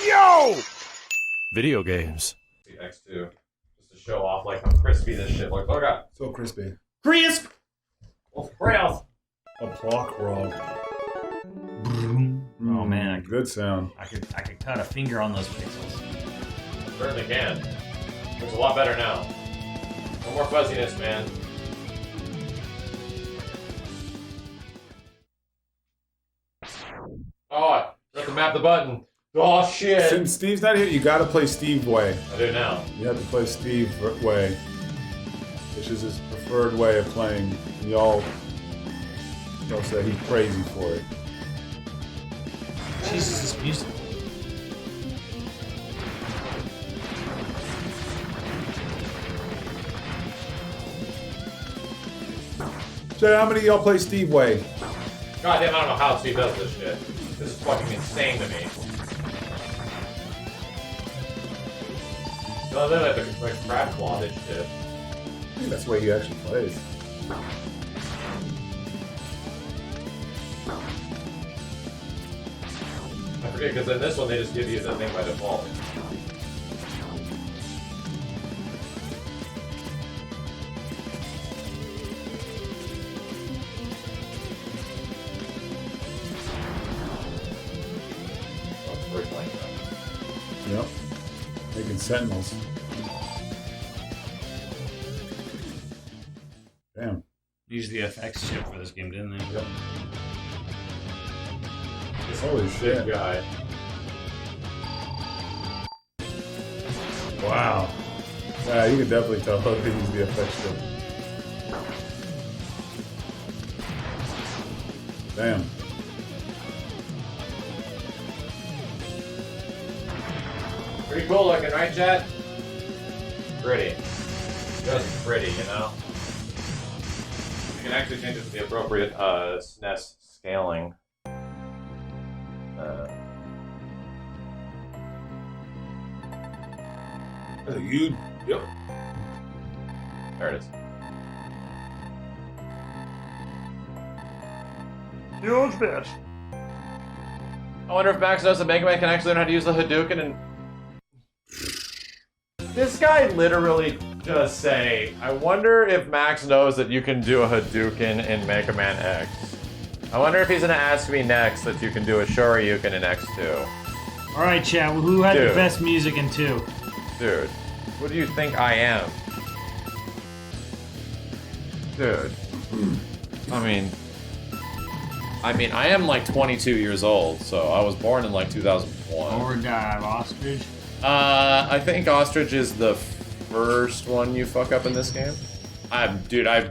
Yo! Video games. X2. Just to show off like how crispy this shit looks. Oh god. So crispy. Crisp! Well, rails. A block roll. Oh man, Good sound. I could cut a finger on those pixels. Certainly can. Looks a lot better now. No more fuzziness, man. Oh, I have to map the button. Oh shit! Since Steve's not here, you gotta play Steve way. I do now. You have to play Steve way, which is his preferred way of playing. And y'all say he's crazy for it. Jesus, this music. So how many of y'all play Steve way? God damn, I don't know how Steve does this shit. This is fucking insane to me. No, then I like crab claw this shit. I think that's the way he actually plays. I forget, because in this one they just give you the thing by default. Yep. Making sentinels. Damn. Used the FX chip for this game, didn't they? Yep. Holy shit, guy. Wow. Yeah, you can definitely tell how they use the effects chip. Damn. Pretty cool looking, right, chat? Pretty. Just pretty, you know? You can actually change it to the appropriate SNES scaling. Yep. There it is. Huge bitch. I wonder if Max knows that Megaman can actually learn how to use the Hadouken and... This guy literally just say, I wonder if Max knows that you can do a Hadouken in Mega Man X. I wonder if he's gonna ask me next that you can do a Shoryuken in X2. Alright, chat, who had Dude. the best music in 2? Dude, who do you think I am? Dude. I mean, I am like 22 years old, so I was born in like 2001. Overdrive, Ostrich. I think Ostrich is the first one you fuck up in this game. Dude, I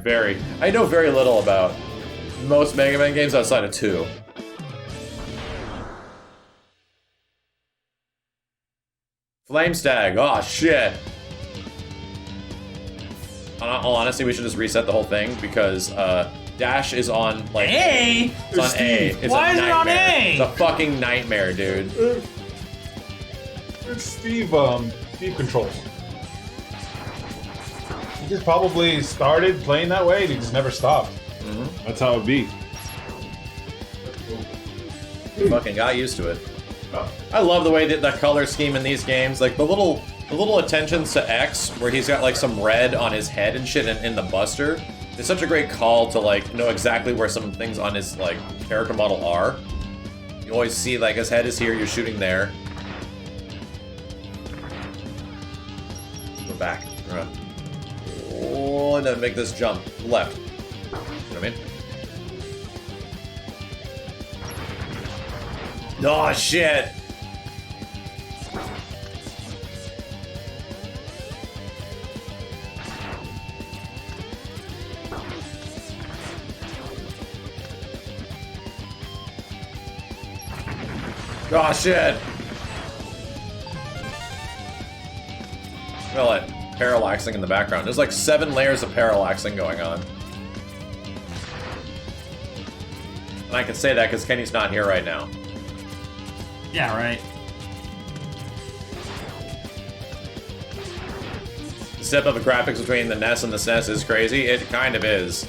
know very little about most Mega Man games outside of 2. Flame Stag, oh shit. Honestly, we should just reset the whole thing because Dash is on like A? It's on A. It's Why a is it on nightmare. A? It's a fucking nightmare, dude. It's Steve controls. He just probably started playing that way and he just never stopped. That's how it be. Fucking got used to it. I love the way that the color scheme in these games, like the little attentions to X, where he's got like some red on his head and shit in the Buster. It's such a great call to like know exactly where some things on his like character model are. You always see like his head is here, you're shooting there. Go back. Oh, and then make this jump left. You know what I mean? Oh shit! Oh shit! Feel it parallaxing in the background. There's like 7 layers of parallaxing going on. And I can say that because Kenny's not here right now. Yeah, right. The step up of graphics between the NES and the SNES is crazy. It kind of is.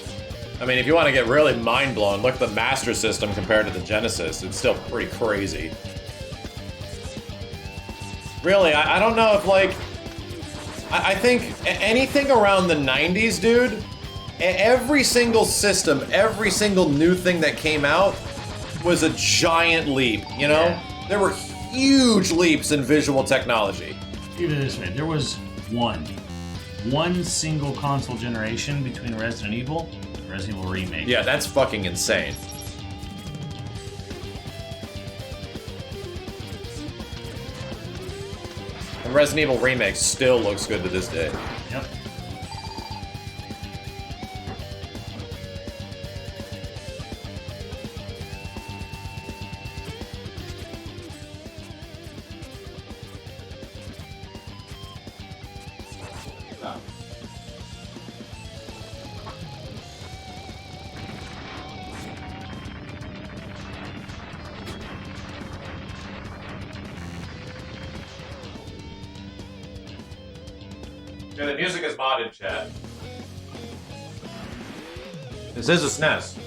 I mean, if you want to get really mind-blown, look at the Master System compared to the Genesis. It's still pretty crazy. Really, I don't know if, like... I think anything around the 90s, dude, every single system, every single new thing that came out was a giant leap, you know? Yeah. There were huge leaps in visual technology. Give it this way, there was one single console generation between Resident Evil and Resident Evil Remake. Yeah, that's fucking insane. And Resident Evil Remake still looks good to this day. Yep. Yeah, the music is modded, chat. This is a SNES.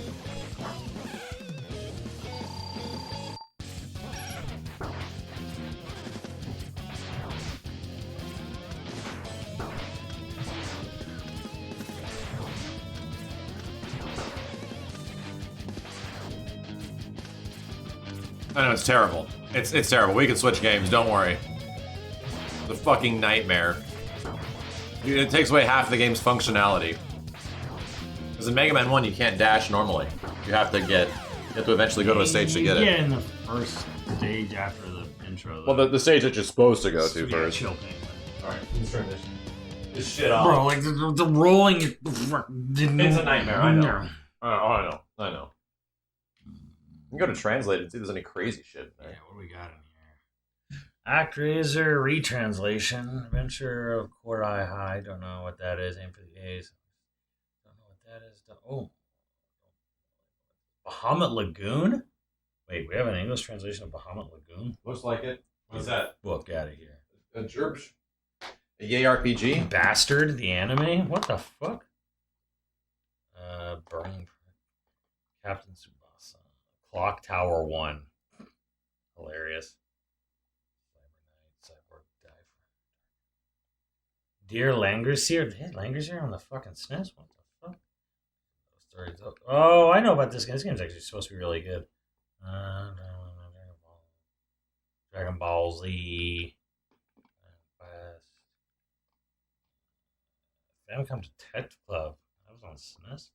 I know, it's terrible. It's terrible. We can switch games, don't worry. It's a fucking nightmare. It takes away half the game's functionality. Because in Megaman 1, you can't dash normally. You have to eventually go to a stage to get it. Yeah, in the first stage after the intro. Well, the stage that you're supposed to go to Yeah, first. chill thing. Alright, let's turn this shit off. Bro, like the rolling. It's It's a nightmare, I know. I know. You can go to translate and see if there's any crazy shit in Yeah, there. what do we got in here? ActRaiser retranslation. Adventure of Korai High. Don't know what that is. Aim for the A's. Don't know what that is. Oh. Bahamut Lagoon? Wait, we have an English translation of Bahamut Lagoon? Looks like it. What's that? Book out of here. A Gerbsch? A Yay RPG? Bastard, the anime? What the fuck? Burning Captain Tsubasa. Clock Tower 1. Hilarious. Cyborg Diver. Dear Langrisser. They had Langrisser on the fucking SNES? What the fuck? Oh, I know about this game. This game's actually supposed to be really good. Dragon Ball Z. Famicom Detective Club. That was on SNES.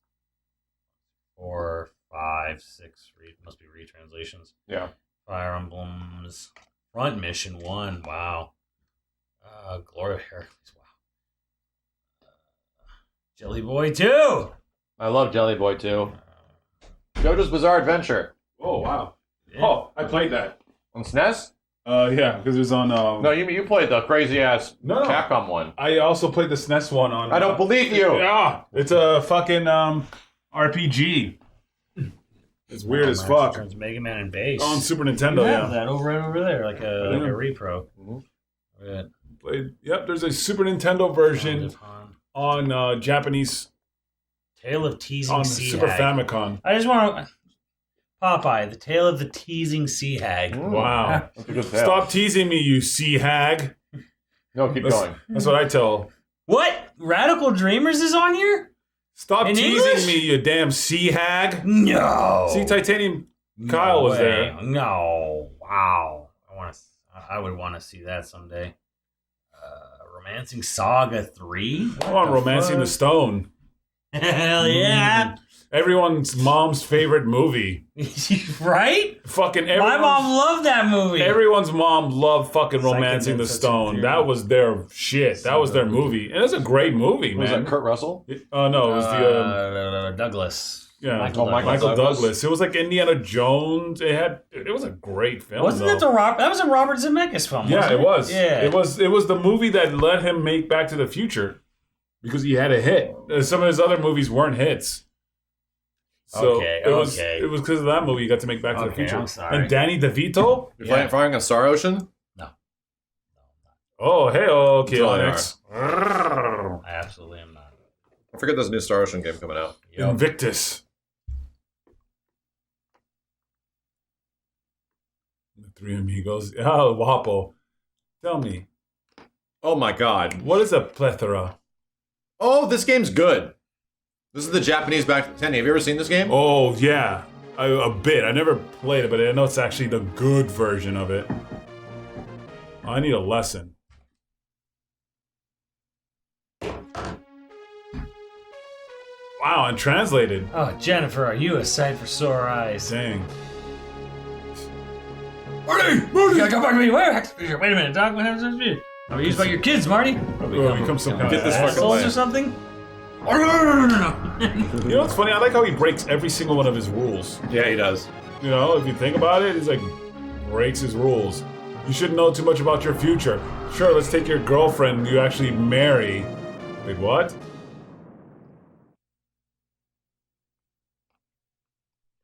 4, 5, 6. Must be retranslations. Yeah. Fire Emblems. Front Mission 1. Wow. Glory of Hercules. Wow. Jelly Boy 2. I love Jelly Boy too. JoJo's Bizarre Adventure. Oh wow. Yeah. Oh, I played that. On SNES? Yeah, because it was on. No, you played the crazy ass No. Capcom one. I also played the SNES one on. I don't believe you! Yeah, it's a fucking RPG. It's weird as fuck. Turns Mega Man and Bass. On Super You Nintendo, have yeah. that over there, like a repro. Mhm. Yeah. Yep, there's a Super Nintendo version on Japanese Tale of Teasing on Sea Super Hag. Famicom. I just want to... Popeye, the Tale of the Teasing Sea Hag. Wow. That's a good tale. Stop teasing me, you sea hag. No, keep going. That's what I tell. What? Radical Dreamers is on here? Stop In teasing English? me, you damn sea hag. No. See, Titanium Kyle was way. there. No. Wow. I would want to see that someday. Romancing Saga 3? I want Romancing the Stone. Hell yeah. Everyone's mom's favorite movie. Right? Fucking My everyone's, mom loved that movie. everyone's mom loved fucking Second Romancing the and Stone. Second That was their shit. That was their movie. And it's a great movie, Was man. that Kurt Russell? Oh, no, it was the... Douglas. yeah, Michael Michael Douglas. Douglas. It was like Indiana Jones. It was a great film. Wasn't though. that was a Robert Zemeckis film? Yeah, wasn't it was. Yeah. It was the movie that let him make Back to the Future because he had a hit. Some of his other movies weren't hits. So Okay, it was okay. because of that movie he got to make Back to the Okay, Future. I'm sorry. And Danny DeVito? You're firing on Star Ocean? No. Oh, hey, okay, Totally Onyx. I absolutely am not. I forget there's a new Star Ocean game coming out. Yep. Invictus. The Three Amigos. Oh, Wapo. Tell me, Oh my god. what is a plethora? Oh, this game's good. This is the Japanese back to 10. Have you ever seen this game? Oh, yeah. A bit. I never played it, but I know it's actually the good version of it. I need a lesson. Wow, and translated. Oh, Jennifer, are you a sight for sore eyes? Dang. Marty! You gotta come back to me. Wait a minute, Doc. What happens to you? I'm used by your kids, Marty. Oh, become some kind Get of this fucking asshole. way. Assholes or something? You know what's funny? I like how he breaks every single one of his rules. Yeah, he does. You know, if you think about it, he's like, breaks his rules. You shouldn't know too much about your future. Sure, let's take your girlfriend you actually marry. Wait, what?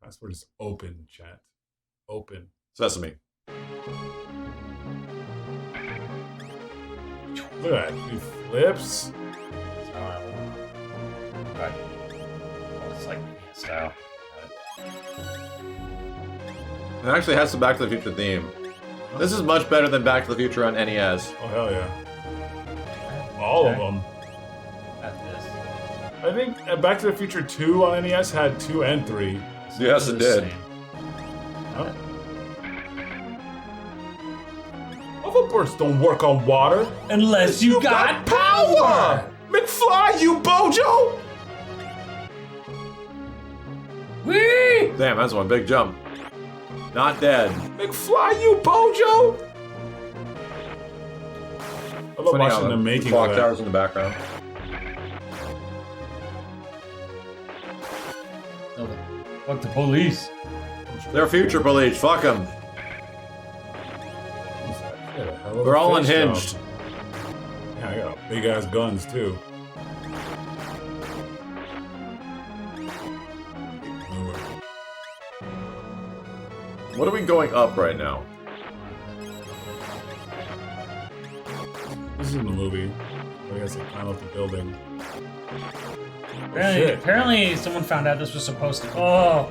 Password is open, chat. Open. Sesame. Look at that. He flips. Right. It's like style. It actually has some Back to the Future theme. This is much better than Back to the Future on NES. Oh, hell yeah. All of them. At this. I think Back to the Future 2 on NES had 2 and 3. Yes, it did. Huh? Hoverboards don't work on water. Unless you got power! McFly, you bojo! Whee! Damn, that's one big jump. Not dead. McFly, you bojo! I love watching the making clock of that. towers in the background. Fuck the police. They're future police. Fuck them. They're all unhinged. Yeah, I got big ass guns too. What are we going up right now? This is in the movie. I guess they climb up the building. Apparently, someone found out this was supposed to. Oh,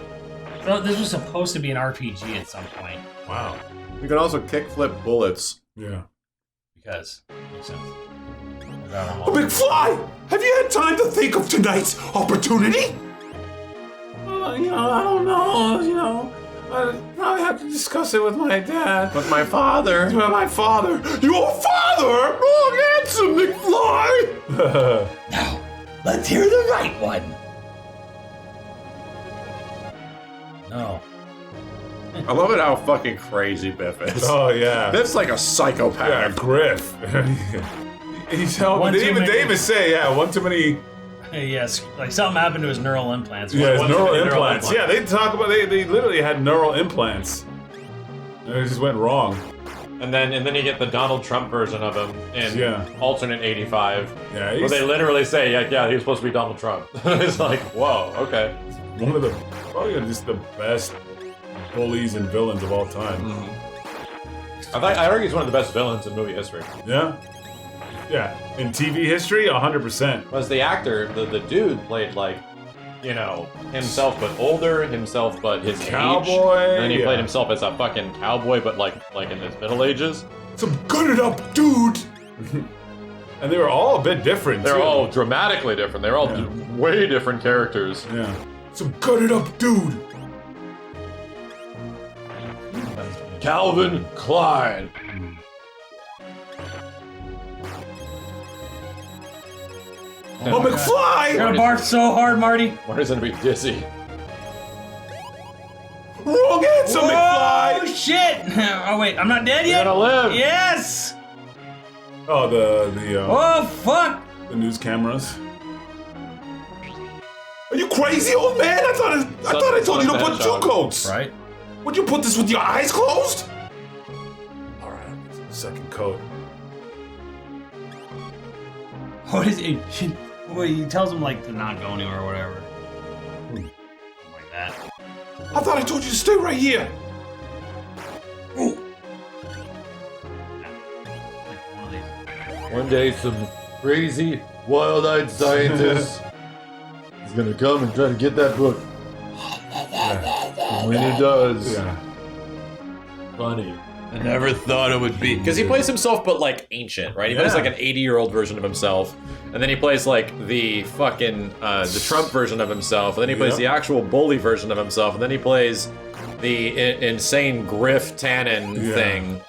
so this was supposed to be an RPG at some point. Wow. We can also kickflip bullets. Yeah. Because makes sense. McFly! Have you had time to think of tonight's opportunity? I don't know, I probably have to discuss it with my dad. With my father. With my father. Your father? Wrong answer, McFly! Now, let's hear the right one. No. I love it how fucking crazy Biff is. Oh, yeah. Biff's like a psychopath. Yeah, Griff. He's helping. They even say, one too many. Yes, like something happened to his neural implants. Yeah, his One too neural many implants. Yeah, they talk about they literally had neural implants. And it just went wrong. And then you get the Donald Trump version of him in alternate 85. Yeah, where they literally say, yeah, he was supposed to be Donald Trump. It's like, whoa, okay. One of the probably just the best bullies and villains of all time. I argue he's one of the best villains in movie history. Yeah. Yeah. In TV history, 100%. Was the actor, the dude played like, himself but older, himself but his cowboy. Age. And then he played himself as a fucking cowboy, but like in his middle ages. Some good up dude. And they were all a bit different. They're too. all dramatically different. They're all way different characters. Yeah. Some good up dude. Calvin Klein. Oh, McFly! You're gonna barf so hard, Marty. Marty's gonna be dizzy. Wrong answer, McFly! Oh shit! Oh wait, I'm not dead yet. You're gonna live. Yes. Oh, the Oh fuck! the news cameras. Are you crazy, old man? I thought I told you to put two coats. Right. Would you put this with your eyes closed? All right, second coat. What is it? Well, he tells him like to not go anywhere or whatever. Something like that. I thought I told you to stay right here. Like one of these. One day, some crazy, wild-eyed scientist is gonna come and try to get that book. And when he does, funny. I never thought it would be. Because he plays himself, but like ancient, right? He plays like an 80-year-old version of himself. And then he plays like the fucking, the Trump version of himself. And then he plays the actual bully version of himself. And then he plays the insane Griff Tannen thing.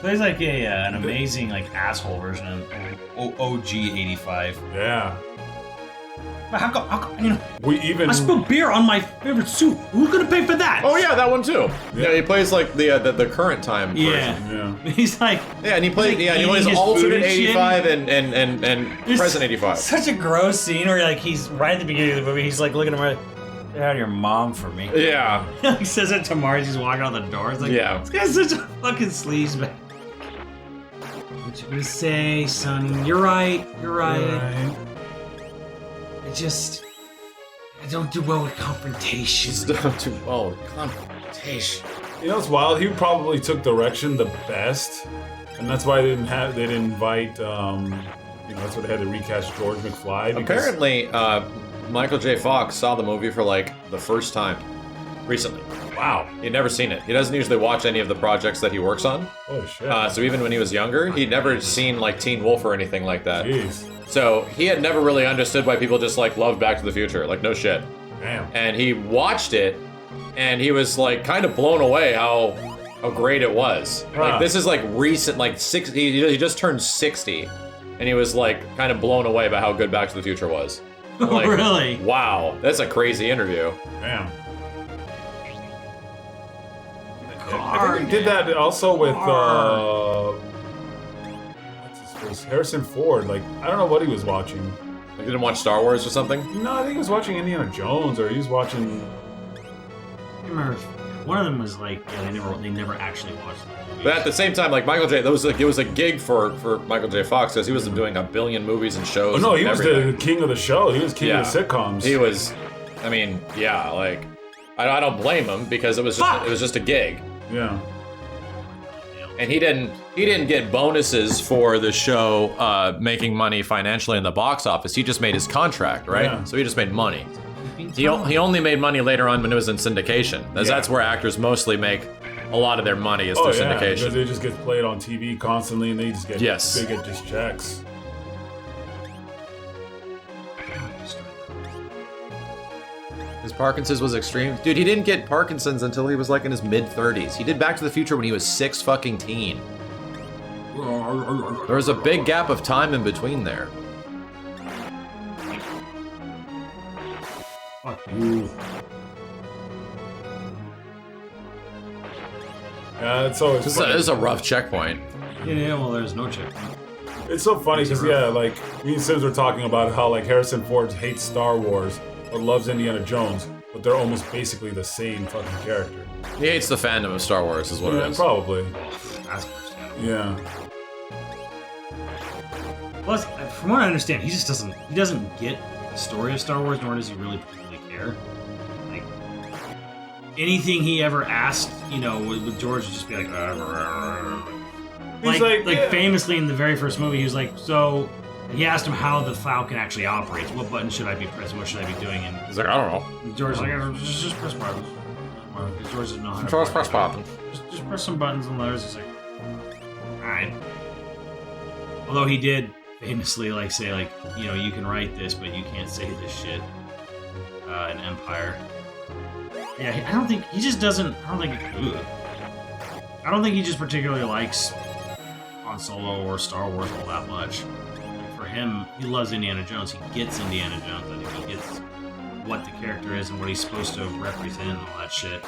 Plays like an amazing like asshole version of OG 85. Yeah. But how come, you know, I spilled beer on my favorite soup. Who's gonna pay for that? Oh yeah, that one too. Yeah, he plays like the current time version. Yeah. He's like, Yeah, and he plays like he plays eating his alternate food and shit. 85 and present 85. Such a gross scene where like he's right at the beginning of the movie. He's like looking at him like, "Get out of your mom for me." Yeah. He says it to Marge. He's walking out the door. It's like, this guy's such a fucking sleazebag. What you gonna say, Sonny? You're right. You're right. I don't do well with confrontation. Don't do well with confrontation. You know what's wild? He probably took direction the best, and that's why they didn't invite. You know, that's why they had to recast George McFly. Because... Apparently, Michael J. Fox saw the movie for like the first time recently. Wow. He'd never seen it. He doesn't usually watch any of the projects that he works on. Oh shit. So even when he was younger, he'd never seen like Teen Wolf or anything like that. Jeez. So he had never really understood why people just like love Back to the Future. Like no shit. Damn. And he watched it, and he was like kind of blown away how great it was. Like this is like recent, like 60. He just turned 60, and he was like kind of blown away by how good Back to the Future was. Like, really? Wow, that's a crazy interview. Damn. I think he did that also with what's his face? Harrison Ford. Like I don't know what he was watching. Like, didn't watch Star Wars or something? No, I think he was watching Indiana Jones, or he was watching. I remember one of them was like, yeah, they never actually watched the movie. But at the same time, like Michael J. It was a gig for Michael J. Fox because he was doing a billion movies and shows. Oh no, he and was everything. the king of the show. He was king of the sitcoms. He was. I mean, yeah, like I don't blame him because it was just a gig. Yeah. And he didn't get bonuses for the show making money financially in the box office. He just made his contract, right? Yeah. So he just made money. He only made money later on when it was in syndication. That's where actors mostly make a lot of their money is through syndication. Because they just get played on TV constantly, and they just get they get just checks. His Parkinson's was extreme. Dude, he didn't get Parkinson's until he was like in his mid-30s. He did Back to the Future when he was 6 fucking teen. There was a big gap of time in between there. Fuck you. Yeah, it's always This is a rough checkpoint. Yeah, well, there's no checkpoint. It's so funny because like me and Sims were talking about how like Harrison Ford hates Star Wars but loves Indiana Jones, but they're almost basically the same fucking character. He hates the fandom of Star Wars, is what it is. Probably. That's yeah. Plus, from what I understand, he doesn't get the story of Star Wars, nor does he really particularly care. Like anything he ever asked, you know, with George would just be like, famously in the very first movie, he was like, so. He asked him how the Falcon actually operates. What button should I be pressing? What should I be doing? And he's like, I don't know. George's like, just press buttons. George doesn't know how to press buttons. Just press some buttons and letters. He's like, alright. Although he did famously like say like, you know, you can write this, but you can't say this shit in Empire. Yeah, I don't think he just particularly likes Han Solo or Star Wars all that much. For him, he loves Indiana Jones. He gets Indiana Jones. I think he gets what the character is and what he's supposed to represent and all that shit.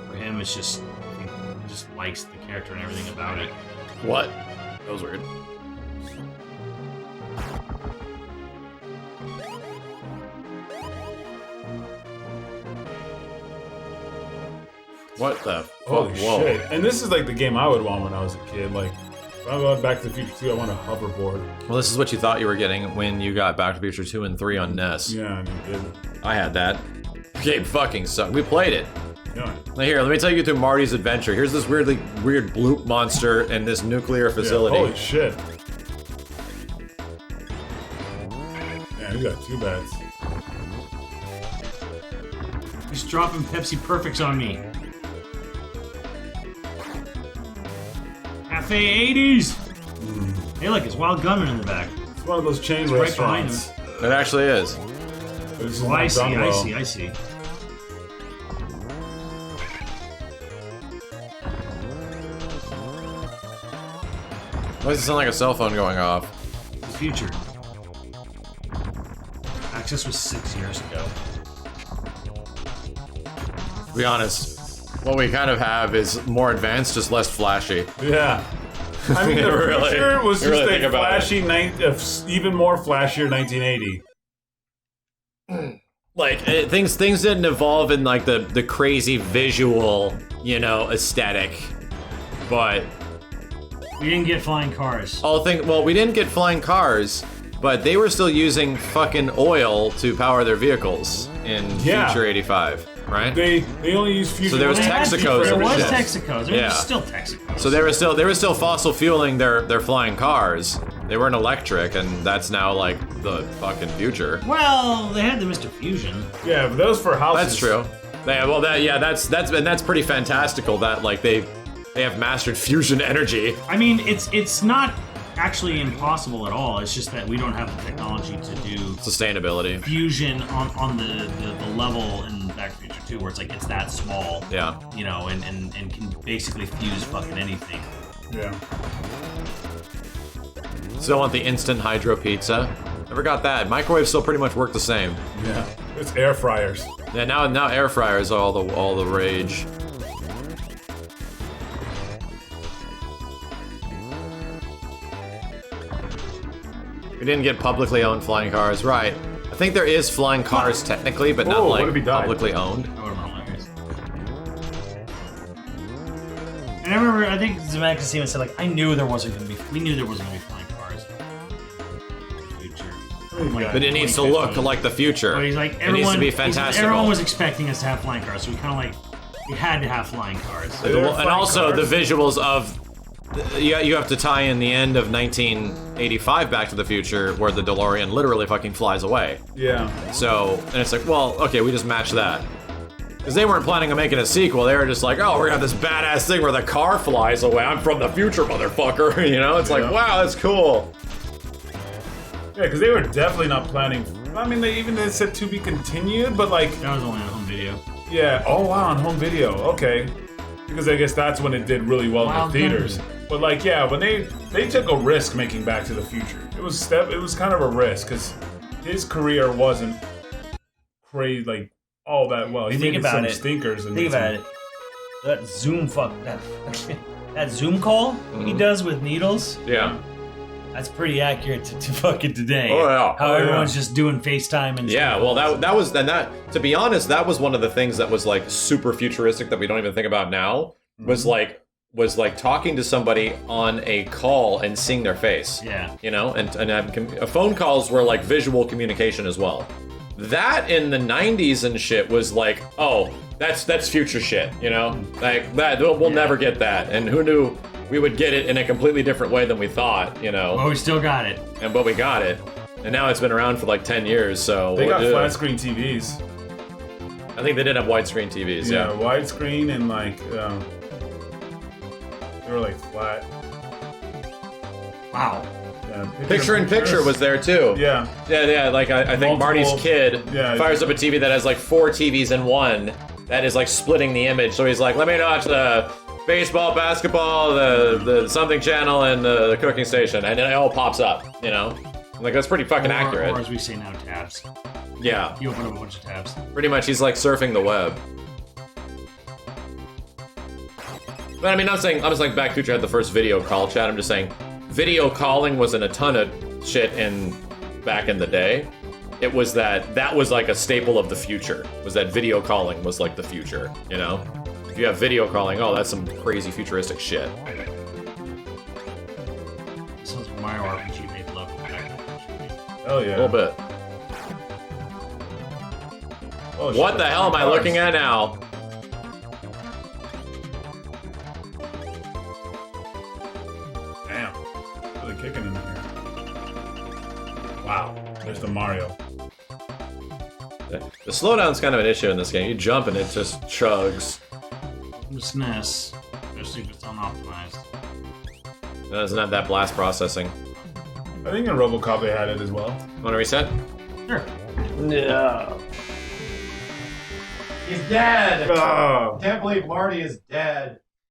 For him, it's just he just likes the character and everything about it. What? That was weird. What the fuck? Holy shit. And this is like the game I would want when I was a kid. Like, if I'm going Back to the Future 2, I want a hoverboard. Well, this is what you thought you were getting when you got Back to the Future 2 and 3 on NES. Yeah, and you did. I had that. Game fucking sucked. We played it. Yeah. Now here, let me take you through Marty's adventure. Here's this weird bloop monster in this nuclear facility. Yeah, holy shit. Yeah, you got 2 bats. He's dropping Pepsi Perfects on me. Cafe 80s! Hey, look, it's Wild Gunman in the back. It's one of those chain It's right behind restaurants. It actually is. This is Oh, not I see, done I well. see, I see. Why does it sound like a cell phone going off? The future. Access was 6 years ago. To be honest, what we kind of have is more advanced, just less flashy. Yeah. I mean, the Really- future was you just really think a about flashy, even more flashier 1980. Like things didn't evolve in like the crazy visual, you know, aesthetic, but We didn't get flying cars. well, we didn't get flying cars, but they were still using fucking oil to power their vehicles in Yeah. Future 85, right? They only use fusion. So there was They had to- Texacos There and was shit. Texacos. There Yeah. was still Texacos. So they were still fossil fueling their flying cars. They weren't electric, and that's now like the fucking future. Well, they had the Mr. Fusion. Yeah, but those for houses. That's true. That's pretty fantastical that like they have mastered fusion energy. I mean, it's not actually impossible at all. It's just that we don't have the technology to do Sustainability. fusion on the level in Back to the Future 2 where it's like it's that small. Yeah. You know, and can basically fuse fucking anything. Yeah. Still want the instant hydro pizza. Never got that. Microwaves still pretty much work the same. Yeah. It's air fryers. Yeah, now air fryers are all the rage. We didn't get publicly owned flying cars, right? I think there is flying cars technically, but not Oh, what like if he died? publicly owned. That would've been hilarious. And I remember, I think Zemeckis Steven said, like, we knew there wasn't gonna be flying cars in the future. Like, But it needs to look like the future. But he's like, it needs to be he's like, fantastical. everyone was expecting us to have flying cars, so we kind of like, we had to have flying cars. And also the visuals of you have to tie in the end of 1985 Back to the Future where the DeLorean literally fucking flies away. Yeah. So, and it's like, well, okay, we just match that. Because they weren't planning on making a sequel, they were just like, oh, we're gonna have this badass thing where the car flies away. I'm from the future, motherfucker. You know, it's like, Yeah. wow, that's cool. Yeah, because they were definitely not planning. I mean, they said to be continued, but like, That was only on home video. yeah. Oh wow, on home video. Okay. Because I guess that's when it did really well in Wild the theaters. Gunman. But like, yeah, when they took a risk making Back to the Future. It was kind of a risk because his career wasn't crazy like all that well. He Think made about some it. stinkers. And Think made about it. That Zoom that Zoom call he does with needles. Yeah. That's pretty accurate to fucking today. Oh, yeah. How Oh, yeah. everyone's just doing FaceTime and Yeah, well, that was, and that, to be honest, that was one of the things that was like super futuristic that we don't even think about now. Was like talking to somebody on a call and seeing their face. Yeah. You know, and phone calls were like visual communication as well. That in the 90s and shit was like, oh, that's future shit, you know? Like that we'll never get that. And who knew we would get it in a completely different way than we thought, you know? Well, we still got it. But we got it. And now it's been around for like 10 years, so They got we'll do. flat screen TVs. I think they did have widescreen TVs, Yeah, yeah. widescreen and like they were like flat. Wow. Yeah, Picture in picture was there too. Yeah. Yeah, like I think Marty's Multiple- kid yeah. fires up a TV that has like 4 TVs in one that is like splitting the image. So he's like, let me watch the baseball, basketball, the something channel, and the cooking station, and it all pops up, you know? Like, that's pretty fucking accurate. Or as we say now, tabs. Yeah, You open up a bunch of tabs. pretty much he's like surfing the web. But I mean, I'm just like Back to the Future had the first video call chat. I'm just saying, video calling wasn't a ton of shit back in the day. It was that was like a staple of the future. Was that video calling was like the future, you know? If you have video calling, oh, that's some crazy futuristic shit. Sounds like Mario RPG made love with Back to the Future. Hell yeah. A little bit. Oh, shit, What the hell am I cars. looking at now? Damn. Really kicking in here. Wow. There's the Mario. The slowdown's kind of an issue in this game. You jump and it just chugs. The SNES, especially if it's unoptimized. It doesn't have that blast processing. I think in RoboCop they had it as well. Want to reset? Sure. No. He's dead! Oh. Can't believe Marty is dead.